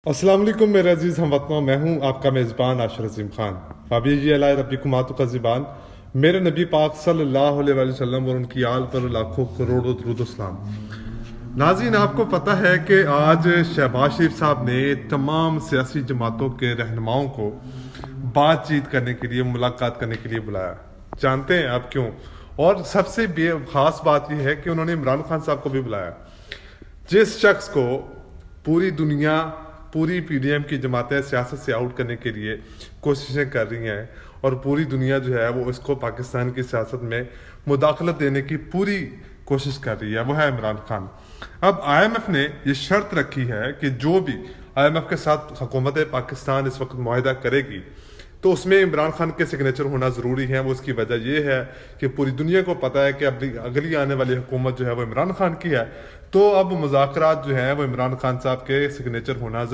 अस्सलाम वालेकुम मेरे अजीज़ हमवतनों, मैं हूँ आपका मेज़बान आशिर अज़ीम ख़ान। फ़ाबीजी अला रब्बिकुमातु का ज़िबान मेरे नबी पाक सल्लल्लाहु अलैहि वसल्लम और उनकी आल पर लाखों करोड़ों दुरूद व सलाम। नाज़रीन, आपको पता है कि आज शहबाज शरीफ साहब ने तमाम सियासी जमातों के रहनुमाओं को बातचीत करने के लिए, मुलाकात करने के लिए बुलाया। जानते हैं आप क्यों? और सबसे ख़ास बात यह है कि उन्होंने इमरान खान साहब को भी बुलाया, जिस शख्स को पूरी दुनिया, पूरी पीडीएम की जमातें सियासत से आउट करने के लिए कोशिशें कर रही हैं और पूरी दुनिया जो है वो इसको पाकिस्तान की सियासत में मुदाखलत देने की पूरी कोशिश कर रही है, वो है इमरान खान। अब आईएमएफ ने ये शर्त रखी है कि जो भी आईएमएफ के साथ हुकूमत पाकिस्तान इस वक्त मुआहदा करेगी तो उसमें इमरान खान के सिग्नेचर होना ज़रूरी है। वो उसकी वजह यह है कि पूरी दुनिया को पता है कि अगली आने वाली हुकूमत जो है वो इमरान खान की है, तो अब मुज़ाकरात जो है वो इमरान खान साहब के सिग्नेचर होना